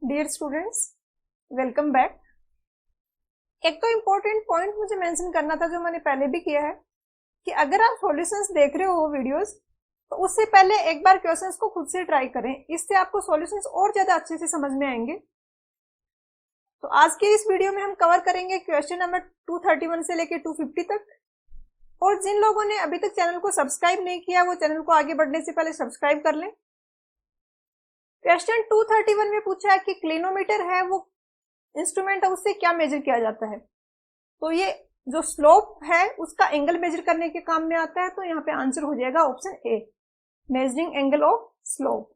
Dear students, welcome back. एक तो important point मुझे मेंशन करना था जो मैंने पहले भी किया है कि अगर आप सॉल्यूशंस देख रहे हो वीडियोस तो उससे पहले एक बार क्वेश्चंस को खुद से ट्राई करें, इससे आपको सॉल्यूशंस और ज्यादा अच्छे से समझ में आएंगे। तो आज के इस वीडियो में हम कवर करेंगे क्वेश्चन नंबर 231 से लेकर 250 तक। और जिन लोगों ने अभी तक चैनल को सब्सक्राइब नहीं किया वो चैनल को आगे बढ़ने से पहले सब्सक्राइब कर लें। क्वेश्चन 231 में पूछा है कि क्लिनोमीटर है वो इंस्ट्रूमेंट है, उससे क्या मेजर किया जाता है। तो ये जो स्लोप है उसका एंगल मेजर करने के काम में आता है। तो यहाँ पे आंसर हो जाएगा option A, measuring angle of slope.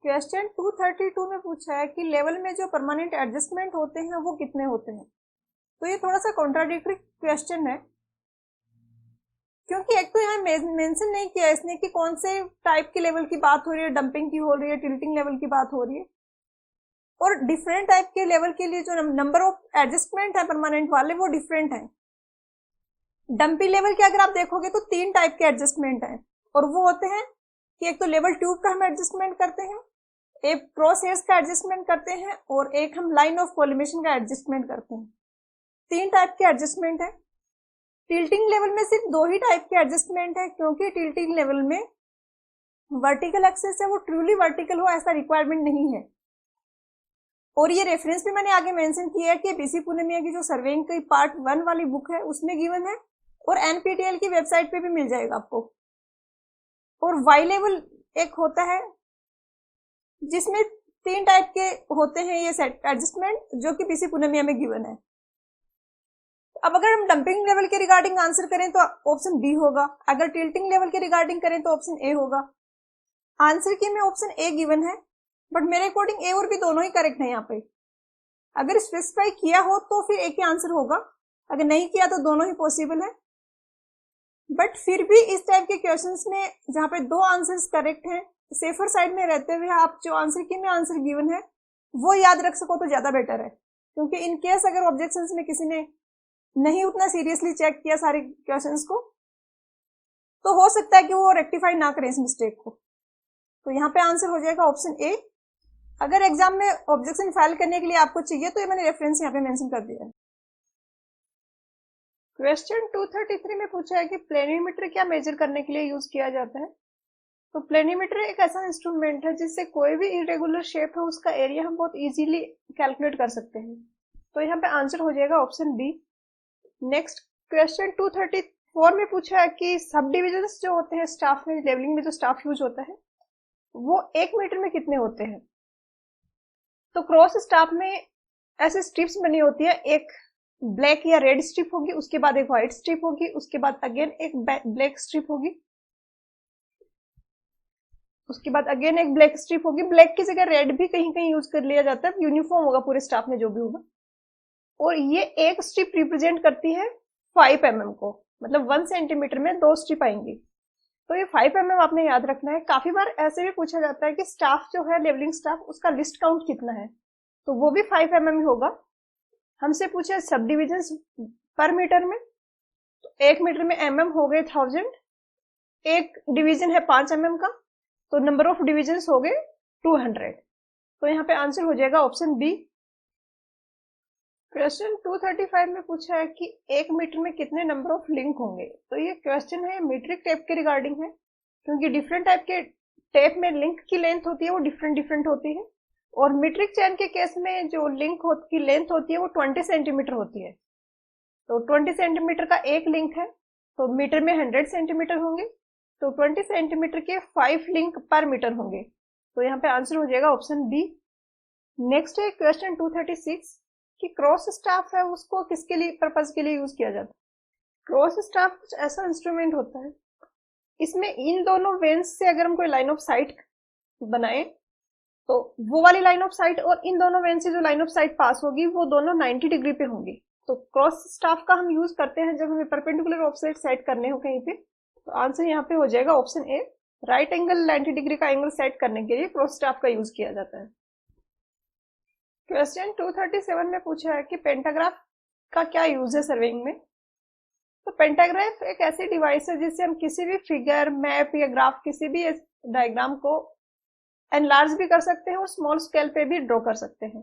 Question 232 में पूछा है कि लेवल में जो परमानेंट एडजस्टमेंट होते हैं वो कितने होते हैं। तो ये थोड़ा सा कॉन्ट्राडिक्टरी क्वेश्चन है, क्योंकि एक तो यहाँ मेंशन नहीं किया इसने कि कौन से टाइप के लेवल की बात हो रही है, डंपिंग की हो रही है, टिल्टिंग लेवल की बात हो रही है। और डिफरेंट टाइप के लेवल के लिए जो नंबर ऑफ एडजस्टमेंट है परमानेंट वाले वो डिफरेंट है। डंपिंग लेवल के अगर आप देखोगे तो 3 टाइप के एडजस्टमेंट हैं, और वो होते हैं कि एक तो लेवल ट्यूब का हम एडजस्टमेंट करते हैं, एक क्रॉस हेयर्स का एडजस्टमेंट करते हैं, और एक हम लाइन ऑफ कॉलिमेशन का एडजस्टमेंट करते हैं। 3 टाइप के एडजस्टमेंट है। टिल्टिंग लेवल में सिर्फ 2 ही टाइप के एडजस्टमेंट है, क्योंकि टिल्टिंग लेवल में वर्टिकल एक्सेस है वो ट्रूली वर्टिकल हो ऐसा रिक्वायरमेंट नहीं है। और ये रेफरेंस भी मैंने आगे मेंशन किया है कि बीसी पूर्णिया की जो सर्वेइंग की पार्ट 1 वाली बुक है उसमें गिवन है, और एनपीटीएल की वेबसाइट पे भी मिल जाएगा आपको। और वाई लेवल एक होता है जिसमें 3 टाइप के होते हैं ये सेट एडजस्टमेंट, जो कि बीसी पूर्णिया में गिवन है। अब अगर हम डंपिंग लेवल के रिगार्डिंग आंसर करें तो ऑप्शन बी होगा, अगर टिल्टिंग लेवल के रिगार्डिंग करें तो ऑप्शन ए होगा। आंसर की में ऑप्शन ए गिवन है, बट मेरे अकॉर्डिंग ए और बी दोनों ही करेक्ट है। यहाँ पे अगर स्पेसिफाई किया हो तो फिर एक ही आंसर होगा, अगर नहीं किया तो दोनों ही पॉसिबल है। बट फिर भी इस टाइप के क्वेश्चंस में जहाँ पे 2 आंसर्स करेक्ट हैं, सेफर साइड में रहते हुए आप जो आंसर की में आंसर गिवन है वो याद रख सको तो ज्यादा बेटर है। क्योंकि इन केस अगर ऑब्जेक्शंस में किसी ने नहीं उतना सीरियसली चेक किया सारे क्वेश्चंस को तो हो सकता है कि वो रेक्टिफाई ना करें इस मिस्टेक को। तो यहाँ पे आंसर हो जाएगा ऑप्शन ए। अगर एग्जाम में ऑब्जेक्शन फाइल करने के लिए आपको चाहिए तो ये मैंने रेफरेंस यहाँ पे मेंशन कर दिया है। क्वेश्चन 233 में पूछा है कि प्लेनिमीटर क्या मेजर करने के लिए यूज किया जाता है। तो प्लेनिमीटर एक ऐसा इंस्ट्रूमेंट है जिससे कोई भी इरेगुलर शेप है उसका एरिया हम बहुत इजीली कैलकुलेट कर सकते हैं। तो यहाँ पे आंसर हो जाएगा ऑप्शन बी। नेक्स्ट क्वेश्चन 234 में पूछा है कि सब डिविजन्स जो होते हैं स्टाफ में, लेवलिंग में जो स्टाफ यूज होता है वो 1 मीटर में कितने होते हैं। तो क्रॉस स्टाफ में ऐसे स्ट्रिप्स बनी होती है, एक ब्लैक या रेड स्ट्रिप होगी, उसके बाद एक व्हाइट स्ट्रिप होगी, उसके बाद अगेन एक ब्लैक स्ट्रिप होगी, उसके बाद अगेन एक ब्लैक स्ट्रिप होगी। ब्लैक की जगह रेड भी कहीं कहीं यूज कर लिया जाता है, यूनिफॉर्म होगा पूरे स्टाफ में जो भी होगा। और ये एक स्ट्रिप रिप्रेजेंट करती है 5 mm को, मतलब 1 सेंटीमीटर में 2 स्ट्रिप आएंगी। तो ये 5 mm आपने याद रखना है। काफी बार ऐसे भी पूछा जाता है कि स्टाफ जो है लेवलिंग स्टाफ उसका लिस्ट काउंट कितना है, तो वो भी 5 mm ही होगा। हमसे पूछे सब डिविजन पर मीटर में, तो 1 मीटर में mm हो गए 1000, एक डिवीजन है 5 mm का, तो नंबर ऑफ डिविजन हो गए 200। तो यहाँ पे आंसर हो जाएगा ऑप्शन बी। क्वेश्चन 235 में पूछा है कि 1 मीटर में कितने नंबर ऑफ लिंक होंगे। तो ये क्वेश्चन है मीट्रिक टेप के रिगार्डिंग है, क्योंकि डिफरेंट टाइप के टेप में लिंक की लेंथ होती है वो डिफरेंट होती है। और मीट्रिक चेन के केस में जो लिंक की लेंथ होती है वो 20 सेंटीमीटर होती है। तो 20 सेंटीमीटर का एक लिंक है, तो मीटर में 100 सेंटीमीटर होंगे, तो 20 सेंटीमीटर के 5 लिंक पर मीटर होंगे। तो यहाँ पे आंसर हो जाएगा ऑप्शन बी। नेक्स्ट है क्वेश्चन 236 कि क्रॉस स्टाफ है उसको किसके लिए पर्पज के लिए यूज किया जाता है। क्रॉस स्टाफ कुछ ऐसा इंस्ट्रूमेंट होता है, इसमें इन दोनों वेन्स से अगर हम कोई लाइन ऑफ साइट बनाए तो वो वाली लाइन ऑफ साइट और इन दोनों वेन से जो लाइन ऑफ साइट पास होगी वो दोनों 90 डिग्री पे होंगी। तो क्रॉस स्टाफ का हम यूज करते हैं जब हमें परपेंडिकुलर ऑफसेट सेट करने हो कहीं पे। तो आंसर यहाँ पे हो जाएगा option A, right angle 90 degree का एंगल सेट करने के लिए क्रॉस स्टाफ का यूज किया जाता है। क्वेश्चन 237 में पूछा है कि पेंटाग्राफ का क्या यूज है सर्वेइंग में। तो पेंटाग्राफ एक ऐसी डिवाइस है जिससे हम किसी भी फिगर, मैप या ग्राफ, किसी भी डायग्राम को एनलार्ज भी कर सकते हैं और स्मॉल स्केल पे भी ड्रॉ कर सकते हैं।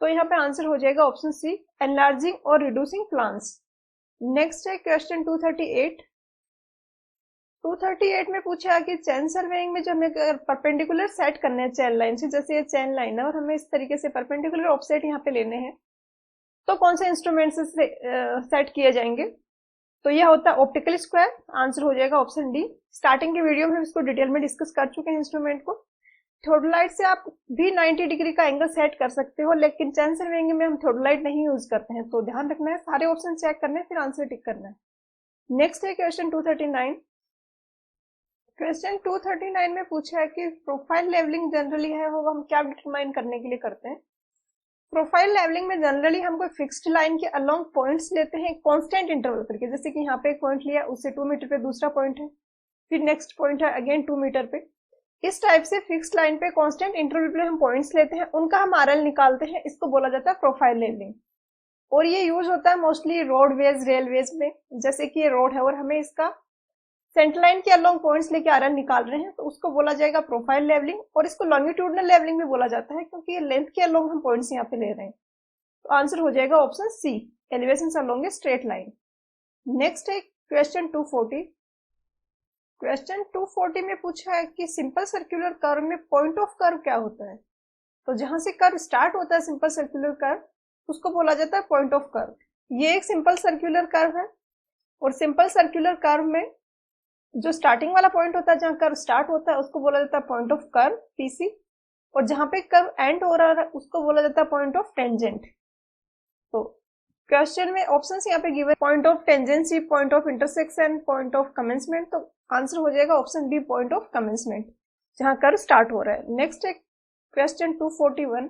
तो यहाँ पे आंसर हो जाएगा ऑप्शन सी, एनलार्जिंग और रिड्यूसिंग प्लान्स। नेक्स्ट है क्वेश्चन 238। 238 में पूछा कि चैन सर्वेइंग में जो हमें परपेंडिकुलर सेट करने हैं चैन लाइन से, जैसे ये चैन लाइन है और हमें इस तरीके से परपेंडिकुलर ऑफसेट यहाँ पे लेने हैं, तो कौन से इंस्ट्रूमेंट से सेट किए जाएंगे? तो यह होता है ऑप्टिकल स्क्वायर। आंसर हो जाएगा ऑप्शन डी। स्टार्टिंग के वीडियो में हम इसको डिटेल में डिस्कस कर चुके हैं इंस्ट्रूमेंट को। थ्योडोलाइट से आप भी 90 डिग्री का एंगल सेट कर सकते हो, लेकिन चैन सर्वेइंग में हम थ्योडोलाइट नहीं यूज करते हैं। तो ध्यान रखना है, सारे ऑप्शन चेक करने फिर आंसर टिक करना है। नेक्स्ट है क्वेश्चन 239। क्वेश्चन 239 में पूछा है कि प्रोफाइल लेवलिंग जनरली है वो हम क्या डिटरमाइन करने के लिए करते हैं? प्रोफाइल लेवलिंग में जनरली हम कोई फिक्स्ड लाइन के अलोंग पॉइंट्स लेते हैं कांस्टेंट इंटरवल करके, जैसे कि यहाँ पे एक पॉइंट लिया, उससे 2 मीटर पे दूसरा पॉइंट है, फिर नेक्स्ट पॉइंट है अगेन 2 मीटर पे। इस टाइप से फिक्स्ड लाइन पे कांस्टेंट इंटरवल पे हम पॉइंट्स लेते हैं, उनका हम आरएल निकालते हैं, इसको बोला जाता है प्रोफाइल लेवलिंग। और ये यूज होता है मोस्टली रोडवेज, रेलवेज में। जैसे कि ये रोड है और हमें इसका सेंटर लाइन के अलोंग पॉइंट्स लेके आरएल निकाल रहे हैं, तो उसको बोला जाएगा प्रोफाइल लेवलिंग। और इसको लॉन्गिट्यूडनल लेवलिंग भी बोला जाता है, क्योंकि ये लेंथ के अलोंग हम पॉइंट्स यहाँ पे ले रहे हैं। तो आंसर हो जाएगा option C, elevation along a straight line. Next है क्वेश्चन 240। क्वेश्चन 240 में पूछा है कि सिंपल सर्कुलर कर्व में पॉइंट ऑफ कर्व क्या होता है? तो जहां से कर्व स्टार्ट होता है सिंपल सर्कुलर कर्व, उसको बोला जाता है पॉइंट ऑफ कर्व। ये एक सिंपल सर्कुलर कर्व है और सिंपल सर्कुलर कर्व में जो स्टार्टिंग वाला पॉइंट होता है, जहां कर्व स्टार्ट होता है, उसको बोला जाता है पॉइंट ऑफ कर्व पीसी। और जहां पे कर्व एंड हो रहा है उसको बोला जाता है पॉइंट ऑफ टेंजेंट। तो क्वेश्चन में ऑप्शंस यहाँ पे given, point of tangency, point of intersection, point of commencement. तो आंसर हो जाएगा option B, point of commencement, जहां कर्व स्टार्ट हो रहा है। नेक्स्ट है क्वेश्चन 241।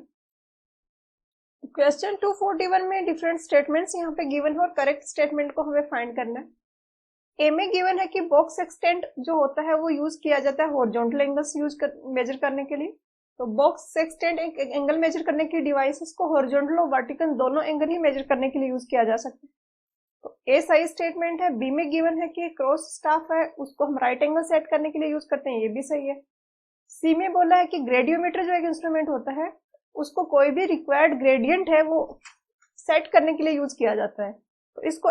क्वेश्चन 241 में डिफरेंट स्टेटमेंट्स यहाँ पे गिवन है और करेक्ट स्टेटमेंट को हमें फाइंड करना है। ए में गिवन है कि बॉक्स एक्सटेंट जो होता है वो यूज किया जाता है हॉरिजॉन्टल एंगल्स मेजर करने के लिए। तो बॉक्स एक्सटेंट एक एंगल मेजर करने की डिवाइस, इसको हॉरिजॉन्टल और वर्टिकल दोनों एंगल ही मेजर करने के लिए यूज किया जा सकता है। तो ए सही स्टेटमेंट है। बी में गिवन है कि क्रॉस स्टाफ है, उसको हम राइट एंगल सेट करने के लिए यूज करते हैं, ये भी सही है। सी में बोला है कि ग्रेडियोमीटर जो एक इंस्ट्रूमेंट होता है, उसको कोई भी रिक्वायर्ड ग्रेडियंट है वो सेट करने के लिए यूज किया जाता है। तो इसको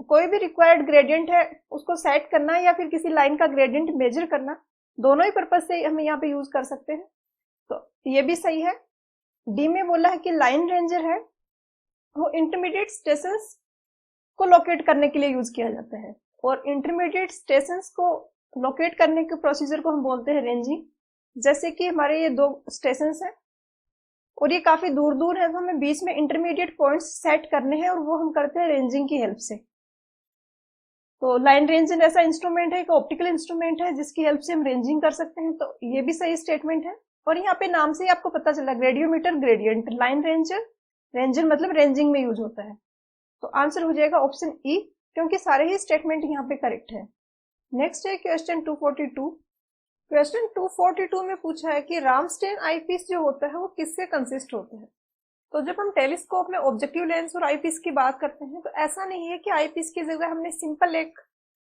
कोई भी रिक्वायर्ड ग्रेडियंट है उसको सेट करना या फिर किसी लाइन का ग्रेडियंट मेजर करना, दोनों ही पर्पज से हम यहाँ पे यूज कर सकते हैं। तो ये भी सही है। डी में बोला है कि लाइन रेंजर है वो इंटरमीडिएट स्टेशंस को लोकेट करने के लिए यूज किया जाता है, और इंटरमीडिएट स्टेशंस को लोकेट करने के प्रोसीजर को हम बोलते हैं रेंजिंग। जैसे कि हमारे ये 2 स्टेशंस हैं और ये काफी दूर दूर है, तो हमें बीच में इंटरमीडिएट पॉइंट्स सेट करने हैं और वो हम करते हैं रेंजिंग की हेल्प से। तो लाइन रेंजर ऐसा इंस्ट्रूमेंट है, एक ऑप्टिकल इंस्ट्रूमेंट है जिसकी हेल्प से हम रेंजिंग कर सकते हैं। तो ये भी सही स्टेटमेंट है। और यहाँ पे नाम से ही आपको पता चला, ग्रेडियोमीटर ग्रेडियंट, लाइन रेंजर, रेंजर मतलब रेंजिंग में यूज होता है। तो आंसर हो जाएगा ऑप्शन ई, क्योंकि सारे ही स्टेटमेंट यहाँ पे करेक्ट है। नेक्स्ट है क्वेश्चन 242। क्वेश्चन 242 में पूछा है कि रामस्टेन आईपीस जो होता है वो किससे कंसिस्ट होता है? तो जब हम टेलीस्कोप में ऑब्जेक्टिव लेंस और आईपीस की बात करते हैं, तो ऐसा नहीं है कि आईपीस की जगह हमने सिंपल एक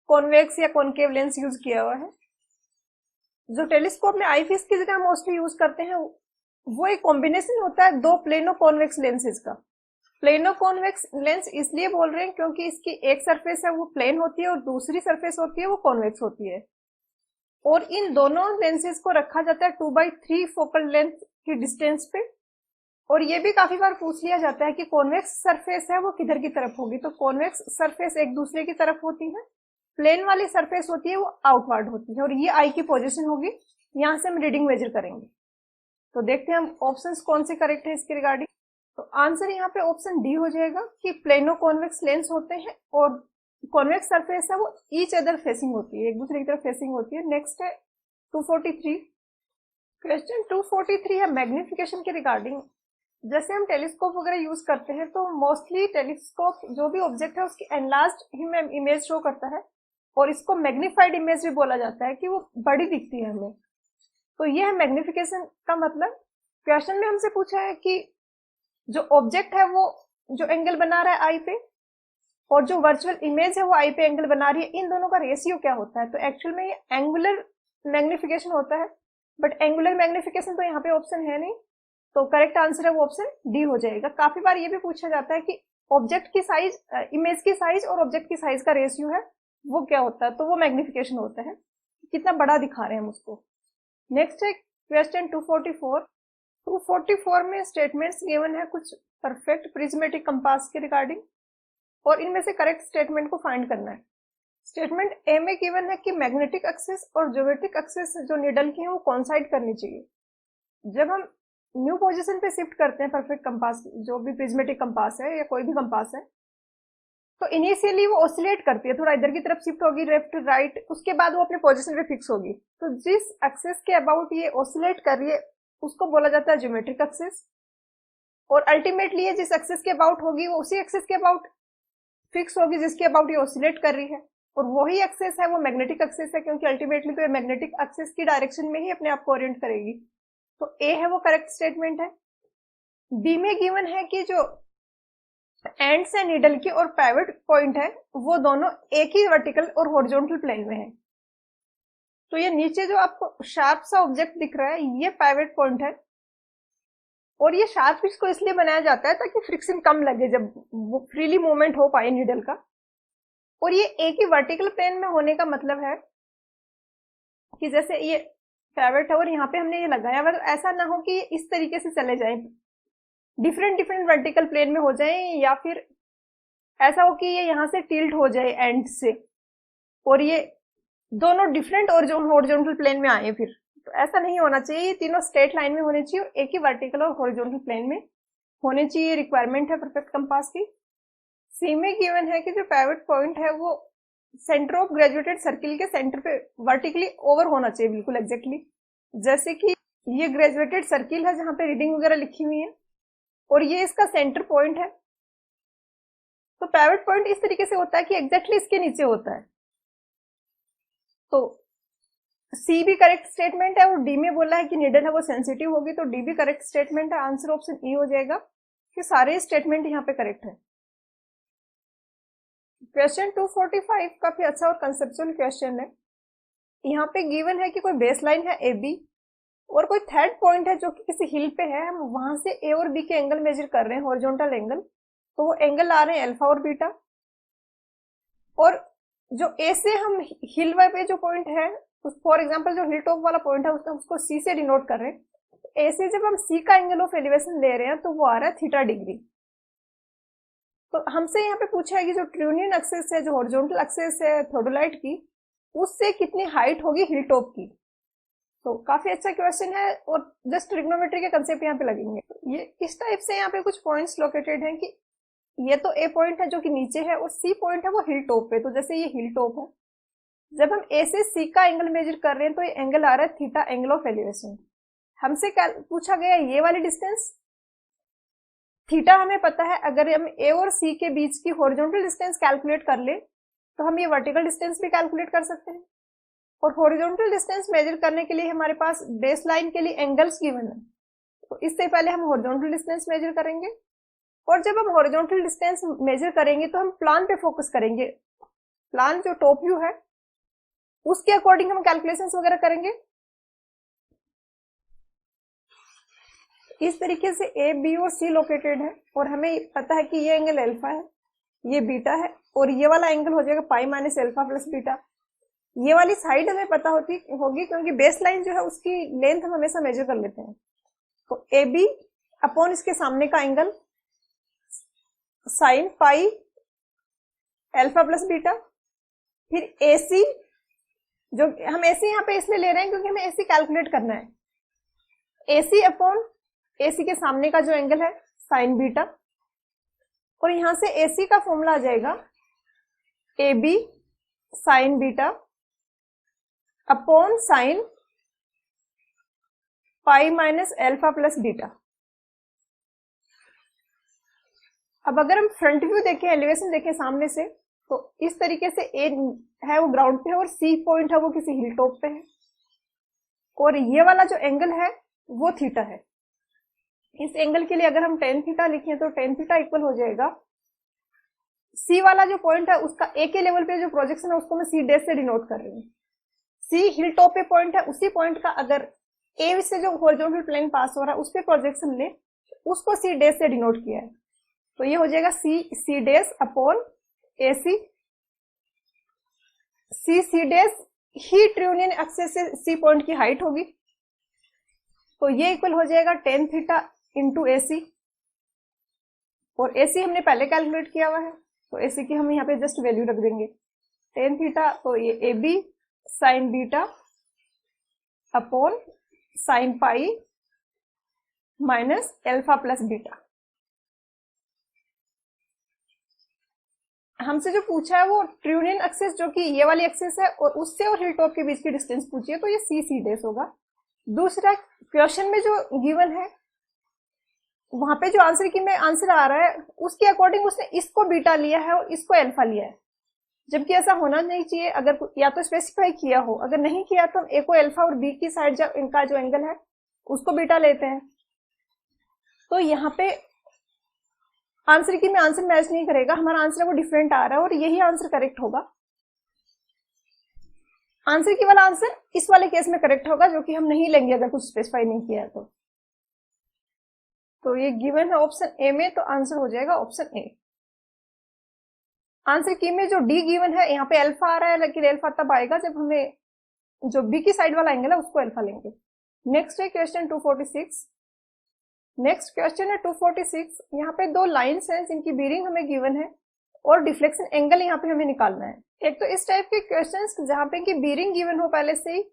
कॉन्वेक्स या कॉनकेव लेंस यूज किया हुआ है। जो टेलीस्कोप में आईपीस की जगह मोस्टली यूज करते हैं वो एक कॉम्बिनेशन होता है 2 प्लेनो कॉन्वेक्स लेंसेज का। प्लेनो कॉन्वेक्स लेंस इसलिए बोल रहे हैं क्योंकि इसकी एक सरफेस है वो प्लेन होती है और दूसरी सरफेस होती है वो कॉन्वेक्स होती है। और इन दोनों लेंसेज को रखा जाता है 2/3 फोकल लेंथ की डिस्टेंस पे। और ये भी काफी बार पूछ लिया जाता है कि कॉन्वेक्स सरफेस है वो किधर की तरफ होगी। तो कॉन्वेक्स सरफेस एक दूसरे की तरफ होती है, प्लेन वाली सरफेस होती है वो आउटवर्ड होती है, और ये आई की पोजीशन होगी, यहाँ से हम रीडिंग मेजर करेंगे। तो देखते हैं हम ऑप्शंस कौन से करेक्ट है इसके रिगार्डिंग। तो आंसर यहाँ पे ऑप्शन डी हो जाएगा कि प्लेनो कॉन्वेक्स लेंस होते हैं और कॉन्वेक्स सरफेस है वो ईच अदर फेसिंग होती है, एक दूसरे की तरफ फेसिंग होती है। नेक्स्ट है 243। क्वेश्चन 243 है मैग्निफिकेशन के रिगार्डिंग। जैसे हम टेलीस्कोप वगैरह यूज करते हैं तो मोस्टली टेलीस्कोप जो भी ऑब्जेक्ट है उसकी एनलार्ज्ड इमेज शो करता है, और इसको मैग्निफाइड इमेज भी बोला जाता है कि वो बड़ी दिखती है हमें। तो ये है मैग्निफिकेशन का मतलब। क्वेश्चन में हमसे पूछा है कि जो ऑब्जेक्ट है वो जो एंगल बना रहा है आई पे, और जो वर्चुअल इमेज है वो आई पे एंगल बना रही है, इन दोनों का रेशियो क्या होता है? तो एक्चुअल में ये एंगुलर मैग्निफिकेशन होता है। बट एंगुलर मैग्निफिकेशन तो यहाँ पे ऑप्शन है नहीं, तो करेक्ट आंसर है वो ऑप्शन डी हो जाएगा। काफी बार ये भी पूछा जाता है कि ऑब्जेक्ट की साइज, इमेज की साइज और ऑब्जेक्ट की साइज का रेशियो है वो क्या होता है, तो वो मैग्निफिकेशन होता है, कितना बड़ा दिखा रहे हैं हम उसको। नेक्स्ट है क्वेश्चन 244। 244 में स्टेटमेंट्स गिवन है कुछ परफेक्ट प्रिज्मेटिक कंपास के रिगार्डिंग, और इनमें से करेक्ट स्टेटमेंट को फाइंड करना है। स्टेटमेंट ए में गिवन है कि मैग्नेटिक एक्सिस और ज्योमेट्रिक एक्सिस जो नीडल की है वो कॉन्साइड करनी चाहिए। जब हम न्यू पोजीशन पे शिफ्ट करते हैं परफेक्ट कंपास, जो भी प्रिज्मेटिक कंपास है या कोई भी कंपास है, तो इनिशियली वो ऑसिलेट करती है, थोड़ा इधर की तरफ शिफ्ट होगी लेफ्ट राइट, उसके बाद वो अपने पोजीशन पे फिक्स होगी। तो जिस एक्सिस के अबाउट ये ऑसिलेट कर रही है उसको बोला जाता है ज्योमेट्रिक एक्सिस, और अल्टीमेटली ये जिस एक्सिस के अबाउट होगी वो उसी एक्सिस के अबाउट फिक्स होगी जिसके अबाउट ये ऑसिलेट कर रही है, और वही एक्सिस है वो मैग्नेटिक एक्सिस है, क्योंकि अल्टीमेटली तो ये मैग्नेटिक एक्सिस की डायरेक्शन में ही अपने आप को ओरिएंट करेगी। तो ए है वो करेक्ट स्टेटमेंट है। बी में गिवन है कि जो एंड्स है नीडल की और पाइवट पॉइंट है वो दोनों एक ही वर्टिकल और हॉरिजॉन्टल प्लेन में है। तो ये नीचे जो आपको शार्प सा ऑब्जेक्ट दिख रहा है ये पाइवट पॉइंट है, और ये शार्प इसको इसलिए बनाया जाता है ताकि फ्रिक्शन कम लगे जब फ्रीली मूवमेंट हो पाए नीडल का। और ये एक ही वर्टिकल प्लेन में होने का मतलब है कि जैसे ये पाइवट है और यहाँ पे हमने ये लगाया हुआ, तो ऐसा ना हो कि ये इस तरीके से चले जाए, डिफरेंट डिफरेंट वर्टिकल प्लेन में हो जाए, या फिर ऐसा हो कि ये यहाँ से टिल्ट हो जाए एंड से और ये दोनों डिफरेंट हॉरिजॉन्टल प्लेन में आए फिर, तो ऐसा नहीं होना चाहिए। ये तीनों स्ट्रेट लाइन में होने चाहिए, एक ही वर्टिकल और हॉरिजॉन्टल प्लेन में होने चाहिए, रिक्वायरमेंट है परफेक्ट कंपास की। सी में गिवन है कि जो पाइवट पॉइंट है वो सेंटर ऑफ ग्रेजुएटेड सर्किल के सेंटर पे वर्टिकली ओवर होना चाहिए, बिल्कुल एग्जैक्टली। जैसे कि ये ग्रेजुएटेड सर्किल है जहां पे रीडिंग वगैरह लिखी हुई है, और ये इसका सेंटर पॉइंट है। तो पाइवट पॉइंट इस तरीके से होता है कि एग्जैक्टली इसके नीचे होता है। तो सी भी करेक्ट स्टेटमेंट है, और डी में बोला है कि नीडल है वो सेंसिटिव होगी, तो डी भी करेक्ट स्टेटमेंट है। आंसर ऑप्शन ई हो जाएगा कि सारे स्टेटमेंट यहाँ पे करेक्ट है। क्वेश्चन 245 काफी अच्छा और कंसेप्चुअल क्वेश्चन है। यहाँ पे गिवन है कि कोई बेस लाइन है ए बी, और कोई थर्ड पॉइंट है जो कि किसी हिल पे है, हम वहां से ए और बी के एंगल मेजर कर रहे हैं, हॉरिजॉन्टल एंगल, तो वो एंगल आ रहे हैं अल्फा और बीटा। और जो ए से हम हिल पे जो पॉइंट है, फॉर एग्जांपल जो हिल टॉप वाला पॉइंट है उसको सी से डिनोट कर रहे हैं। ए से जब हम सी का एंगल ऑफ एलिवेशन ले रहे हैं तो वो आ रहा है थीटा डिग्री। तो हमसे यहाँ पे पूछा है कि जो ट्यूनियन एक्सिस है, जो हॉरिजॉन्टल एक्सिस है थोडोलाइट की, उससे कितनी हाइट होगी हिल टॉप की। तो काफी अच्छा क्वेश्चन है, और जस्ट ट्रिग्नोमेट्री के कंसेप्ट यहाँ पे लगेंगे। ये इस टाइप से यहाँ पे कुछ पॉइंट्स लोकेटेड हैं कि ये तो ए पॉइंट है जो कि नीचे है, और सी पॉइंट है वो हिल टॉप पे। तो जैसे ये हिल टॉप है, जब हम ए से सी का एंगल मेजर कर रहे हैं तो ये एंगल आ रहा है थीटा, एंगल ऑफ एलिवेशन। हमसे पूछा गया ये वाली डिस्टेंस थीटा, हमें पता है अगर हम ए और सी के बीच की हॉरिजॉन्टल डिस्टेंस कैलकुलेट कर ले तो हम ये वर्टिकल डिस्टेंस भी कैलकुलेट कर सकते हैं। और हॉरिजॉन्टल डिस्टेंस मेजर करने के लिए हमारे पास बेस लाइन के लिए एंगल्स गिवन है, तो इससे पहले हम हॉरिजॉन्टल डिस्टेंस मेजर करेंगे, और जब हम हॉरिजॉन्टल डिस्टेंस मेजर करेंगे तो हम प्लान पे फोकस करेंगे। प्लान जो टॉप व्यू है उसके अकॉर्डिंग हम कैलकुलेशंस वगैरह करेंगे। इस तरीके से ए बी और सी लोकेटेड है, और हमें पता है कि ये एंगल अल्फा है, ये बीटा है, और ये वाला एंगल हो जाएगा पाई माइनस अल्फा प्लस बीटा। ये वाली साइड हमें पता होगी क्योंकि बेस लाइन जो है उसकी लेंथ हम हमेशा मेजर कर लेते हैं। तो ए बी अपॉन इसके सामने का angle sine pi alpha plus beta, फिर ए सी, जो हम ए सी यहाँ पे इसलिए ले रहे हैं क्योंकि हमें ए सी कैलकुलेट करना है, ए सी अपॉन ए सी के सामने का जो एंगल है साइन बीटा, और यहां से ए सी का फॉर्मूला आ जाएगा A B sine beta upon sine pi minus alpha plus beta. अब अगर हम फ्रंट व्यू देखें, एलिवेशन देखें सामने से, तो इस तरीके से ए है वो ग्राउंड पे है और सी पॉइंट है वो किसी हिल टॉप पे है, और ये वाला जो एंगल है वो थीटा है। इस एंगल के लिए अगर हम टेन थीटा लिखें तो टेन थीटा इक्वल हो जाएगा सी वाला जो पॉइंट है उसका ए के लेवल पे जो प्रोजेक्शन है उसको मैं सी डैश से डिनोट कर रही हूँ। सी हिल टॉप पे पॉइंट है, उसी पॉइंट का अगर ए से जो हॉरिजॉन्टल प्लेन पास हो रहा है उस पर प्रोजेक्शन ले, उसको सी डैश से डिनोट किया है, तो ये हो जाएगा सी डैश अपॉन ए सी। सी डैश ही ट्रियोनियन एक्सिस से सी पॉइंट की हाइट होगी, तो ये इक्वल हो जाएगा टेन थीटा इंटू ए सी, और ए सी हमने पहले कैलकुलेट किया हुआ है, तो ए सी की हम यहाँ पे जस्ट वैल्यू रख देंगे टेन थीटा, तो ये A B sine beta upon sine pi minus alpha plus beta. हमसे जो पूछा है वो ट्रियोनियन एक्सिस जो कि ये वाली एक्सिस है और उससे और हिल टॉप के बीच की डिस्टेंस पूछी है, तो ये सी डैश होगा। दूसरा क्वेश्चन में जो गिवन है वहां पे जो आंसर की में आंसर आ रहा है उसके अकॉर्डिंग उसने इसको बीटा लिया है और इसको अल्फा लिया है, जबकि ऐसा होना नहीं चाहिए। अगर या तो स्पेसिफाई किया हो, अगर नहीं किया तो हम ए को अल्फा और बी की साइड जो इनका जो एंगल है उसको बीटा लेते हैं। तो यहाँ पे आंसर की में आंसर मैच नहीं करेगा, हमारा आंसर वो डिफरेंट आ रहा है और यही आंसर करेक्ट होगा। आंसर की वाला आंसर इस वाले केस में करेक्ट होगा, जो कि हम नहीं लेंगे अगर कुछ स्पेसिफाई नहीं किया है तो ये गिवन है ऑप्शन ए में, तो आंसर हो जाएगा ऑप्शन ए। आंसर की में जो डी गिवन है यहाँ पे अल्फा आ रहा है, लेकिन अल्फा तब आएगा जब हमें जो बी की साइड वाला एंगल है उसको अल्फा लेंगे। नेक्स्ट है क्वेश्चन 246। नेक्स्ट क्वेश्चन है 246। यहाँ पे दो लाइन्स हैं जिनकी बीरिंग हमें गिवन है और डिफ्लेक्शन एंगल यहाँ पे हमें निकालना है। एक तो इस टाइप के क्वेश्चंस जहाँ पे की बीरिंग गिवन हो पहले से ही,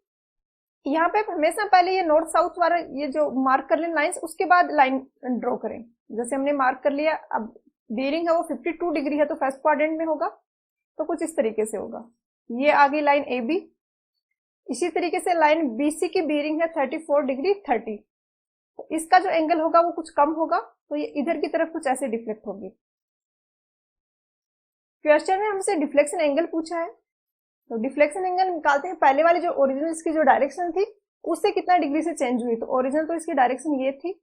यहाँ पे हमेशा पहले ये नॉर्थ साउथ वाला ये जो मार्क कर लें लाइन्स, उसके बाद लाइन ड्रॉ करें। जैसे हमने मार्क कर लिया, अब बीरिंग है वो 52 डिग्री है तो फर्स्ट क्वाड्रेंट में होगा, तो कुछ इस तरीके से होगा। ये आ गई लाइन ए बी। इसी तरीके से लाइन बी सी की बीरिंग है 34 डिग्री 30, तो इसका जो एंगल होगा वो कुछ कम होगा, तो ये इधर की तरफ कुछ ऐसे डिफ्लेक्ट होगी। क्वेश्चन में हमसे डिफ्लेक्शन एंगल पूछा है, तो डिफ्लेक्शन एंगल निकालते हैं। पहले वाली जो ओरिजिनल इसकी जो डायरेक्शन थी उससे कितना डिग्री से चेंज हुई, तो ओरिजिनल तो इसकी डायरेक्शन ये थी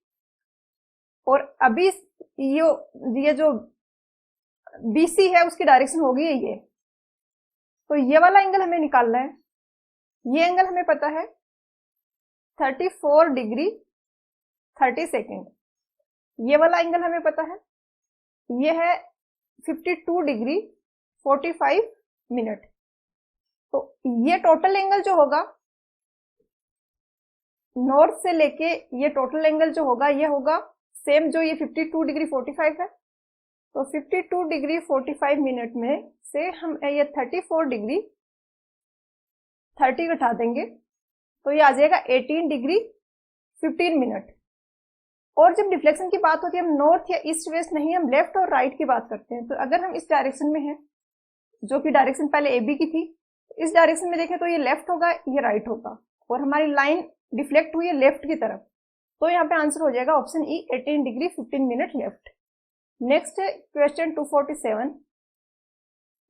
और अभी ये जो बीसी है उसकी डायरेक्शन होगी ये, तो ये वाला एंगल हमें निकालना है। ये एंगल हमें पता है 34 डिग्री 30 सेकेंड। ये वाला एंगल हमें पता है, ये है 52 डिग्री 45 मिनट। तो ये टोटल एंगल जो होगा नॉर्थ से लेके, ये टोटल एंगल जो होगा ये होगा सेम जो ये 52 डिग्री 45 है, तो 52 डिग्री 45 मिनट में से हम ये 34 डिग्री 30 घटा देंगे, तो ये आ जाएगा 18 डिग्री 15 मिनट। और जब डिफ्लेक्शन की बात होती है हम नॉर्थ या ईस्ट वेस्ट नहीं, हम लेफ्ट और राइट की बात करते हैं। तो अगर हम इस डायरेक्शन में हैं, जो कि डायरेक्शन पहले ए बी की थी, इस डायरेक्शन में देखें तो ये लेफ्ट होगा, ये राइट होगा, और हमारी लाइन डिफ्लेक्ट हुई है लेफ्ट की तरफ, तो यहाँ पे आंसर हो जाएगा option E 18 degree 15 minute left. Next है क्वेश्चन 247।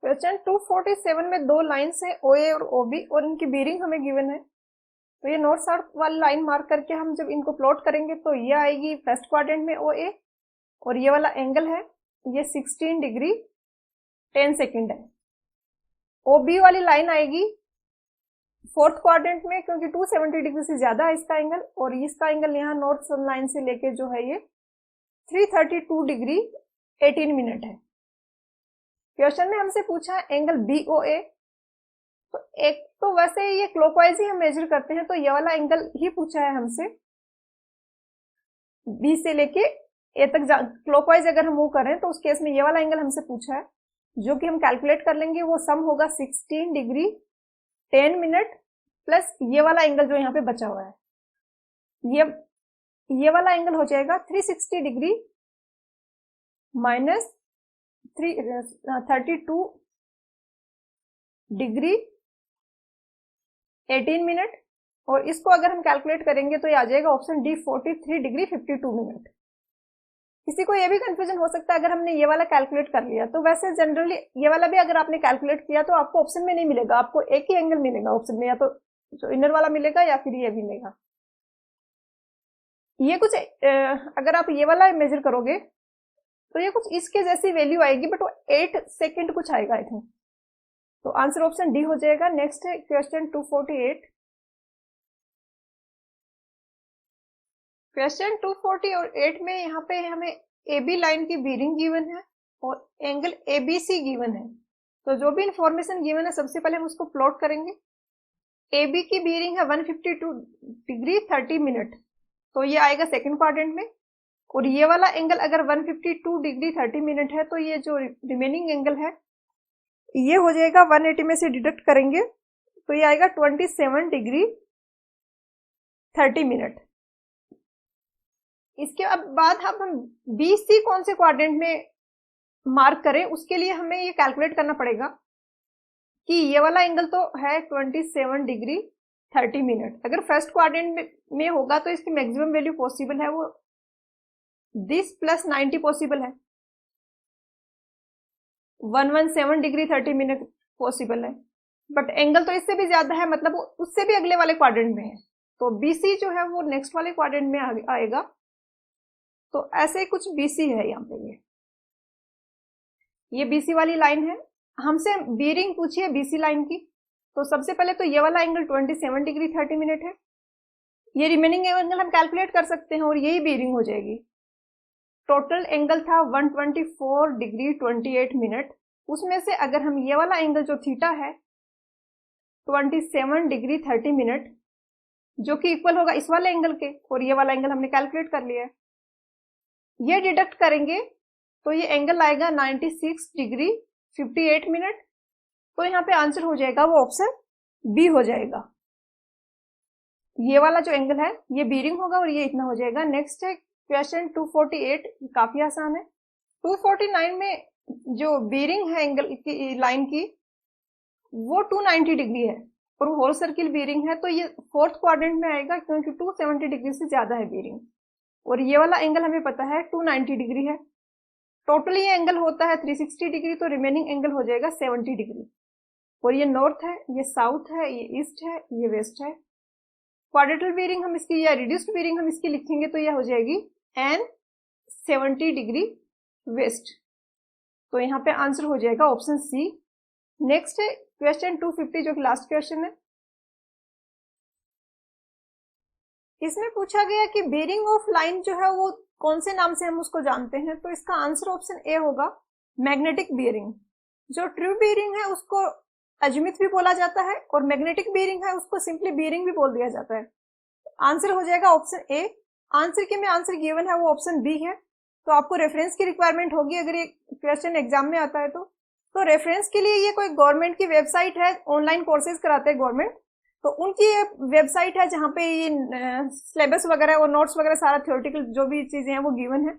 क्वेश्चन 247 में दो लाइन्स है ओ ए और ओ बी और इनकी बीरिंग हमें गिवन है। तो ये नॉर्थ साउथ वाली लाइन मार्क करके हम जब इनको प्लॉट करेंगे तो ये आएगी फर्स्ट क्वाड्रेंट में ओ ए, और ये वाला एंगल है ये 16 डिग्री 10 सेकेंड है। ओ बी वाली लाइन आएगी फोर्थ क्वाड्रेंट में, क्योंकि 270 डिग्री से ज्यादा है इसका एंगल, और इसका एंगल यहाँ नॉर्थ सन लाइन से लेके जो है ये 332 डिग्री 18 मिनट है। क्वेश्चन में हमसे पूछा है एंगल बी ओ ए, तो एक तो वैसे ये क्लॉकवाइज ही हम मेजर करते हैं, तो ये वाला एंगल ही पूछा है हमसे, बी से लेके ए तक क्लॉकवाइज अगर हम मूव करें तो उस केस में ये वाला एंगल हमसे पूछा है, जो कि हम कैलकुलेट कर लेंगे। वो सम होगा 16 डिग्री 10 मिनट प्लस ये वाला एंगल जो यहाँ पे बचा हुआ है, ये वाला एंगल हो जाएगा 360 डिग्री माइनस 32 डिग्री 18 मिनट, और इसको अगर हम कैलकुलेट करेंगे तो ये आ जाएगा ऑप्शन डी 43 डिग्री 52 मिनट। किसी को ये भी कंफ्यूजन हो सकता है अगर हमने ये वाला कैलकुलेट कर लिया, तो वैसे जनरली ये वाला भी अगर आपने कैलकुलेट किया तो आपको ऑप्शन में नहीं मिलेगा, आपको एक ही एंगल मिलेगा ऑप्शन में, या तो जो इनर वाला मिलेगा या फिर ये मिलेगा। ये कुछ अगर आप ये वाला मेजर करोगे तो ये कुछ इसके जैसी वैल्यू आएगी, बट वो 8 सेकेंड कुछ आएगा आई थिंक, तो आंसर ऑप्शन डी हो जाएगा। नेक्स्ट है क्वेश्चन 248। क्वेश्चन 248 में यहाँ पे हमें ए बी लाइन की बीरिंग गिवन है और angle A B C given है। तो जो भी इंफॉर्मेशन गिवन है सबसे पहले हम उसको प्लॉट करेंगे। ए बी की बीरिंग है 152 डिग्री 30 मिनट, तो ये आएगा सेकंड क्वाड्रेंट में। और ये वाला एंगल अगर 152 डिग्री 30 मिनट है तो ये जो रिमेनिंग एंगल है ये हो जाएगा 180 में से डिडक्ट करेंगे तो ये आएगा 27 डिग्री 30 मिनट। इसके बाद हम बी सी कौन से क्वाड्रेंट में मार्क करें, उसके लिए हमें ये कैलकुलेट करना पड़ेगा कि ये वाला एंगल तो है 27 डिग्री 30 मिनट। अगर फर्स्ट क्वाड्रेंट में होगा तो इसकी मैक्सिमम वैल्यू पॉसिबल है वो दिस प्लस 90 पॉसिबल है, 117 डिग्री 30 मिनट पॉसिबल है। बट एंगल तो इससे भी ज्यादा है, मतलब उससे भी अगले वाले क्वाड्रेंट में है, तो बीसी जो है वो नेक्स्ट वाले क्वाड्रेंट में आएगा। तो ऐसे कुछ बीसी है यहाँ पे, ये बीसी वाली लाइन है। हमसे बीरिंग पूछी है बीसी लाइन की, तो सबसे पहले तो ये वाला एंगल 27 डिग्री 30 मिनट है। ये रिमेनिंग एंगल हम कैलकुलेट कर सकते हैं और यही बीरिंग हो जाएगी। टोटल एंगल था 124 डिग्री 28 मिनट, उसमें से अगर हम ये वाला एंगल जो थीटा है 27 डिग्री 30 मिनट जो कि इक्वल होगा इस वाले एंगल के, और ये वाला एंगल हमने कैलकुलेट कर लिया है, ये डिडक्ट करेंगे तो ये एंगल आएगा 96 डिग्री 58 मिनट। तो यहाँ पे आंसर हो जाएगा वो ऑप्शन बी हो जाएगा। ये वाला जो एंगल है ये बीरिंग होगा और ये इतना हो जाएगा। नेक्स्ट है क्वेश्चन 248, काफी आसान है। 249 में जो बीरिंग है एंगल की लाइन की वो 290 डिग्री है और होल सर्किल बीरिंग है, तो ये फोर्थ क्वाड्रेंट में आएगा क्योंकि 270 डिग्री से ज्यादा है बीरिंग। और ये वाला एंगल हमें पता है 290 डिग्री है। टोटली ये एंगल होता है 360 डिग्री, तो रिमेनिंग एंगल हो जाएगा 70 डिग्री। और ये नॉर्थ है, ये साउथ है, ये ईस्ट है, ये वेस्ट है। क्वाड्रेटल बीरिंग हम इसकी या रिड्यूस्ड बीरिंग हम इसकी लिखेंगे तो यह हो जाएगी एन 70 डिग्री वेस्ट। तो यहाँ पे आंसर हो जाएगा ऑप्शन सी। नेक्स्ट है क्वेश्चन 250 जो कि लास्ट क्वेश्चन है। इसमें पूछा गया कि बेरिंग ऑफ लाइन जो है वो कौन से नाम से हम उसको जानते हैं, तो इसका आंसर ऑप्शन ए होगा मैग्नेटिक बेरिंग। जो ट्रू बेरिंग है उसको अजमिथ भी बोला जाता है और मैग्नेटिक बेरिंग है उसको सिंपली बेरिंग भी बोल दिया जाता है। आंसर हो जाएगा ऑप्शन ए। आंसर के में आंसर गिवन है वो ऑप्शन बी है। तो आपको रेफरेंस की रिक्वायरमेंट होगी अगर ये क्वेश्चन एग्जाम में आता है तो रेफरेंस के लिए ये कोई गवर्नमेंट की वेबसाइट है, ऑनलाइन कोर्सेज कराते हैं गवर्नमेंट, तो उनकी ये वेबसाइट है जहाँ पे ये सिलेबस वगैरह और नोट्स वगैरह सारा थ्योरेटिकल जो भी चीजें हैं वो गिवन है।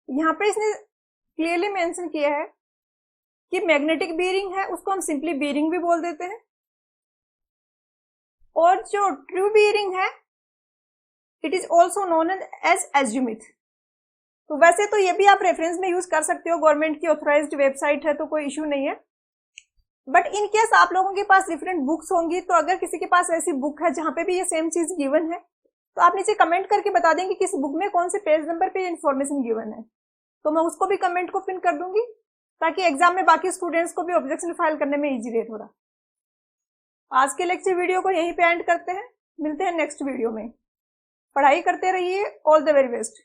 यहाँ पे इसने क्लियरली मेंशन किया है कि मैग्नेटिक बीरिंग है उसको हम सिंपली बीरिंग भी बोल देते हैं, और जो ट्रू बीरिंग है it is also known as azimuth. तो वैसे तो ये भी आप रेफरेंस में यूज कर सकते हो, गवर्नमेंट की ऑथोराइज्ड वेबसाइट है तो कोई इश्यू नहीं है। बट इन केस आप लोगों के पास डिफरेंट बुक्स होंगी, तो अगर किसी के पास ऐसी बुक है जहां पे भी ये सेम चीज गिवन है तो आप नीचे कमेंट करके बता देंगे किस बुक में कौन से पेज नंबर पे इन्फॉर्मेशन गिवन है, तो मैं उसको भी कमेंट को पिन कर दूंगी ताकि एग्जाम में बाकी स्टूडेंट्स को भी ऑब्जेक्शन फाइल करने में इजी रहे थोड़ा। आज के लेक्चर वीडियो को यहीं पे एंड करते हैं, मिलते हैं नेक्स्ट वीडियो में। पढ़ाई करते रहिए, ऑल द वेरी बेस्ट।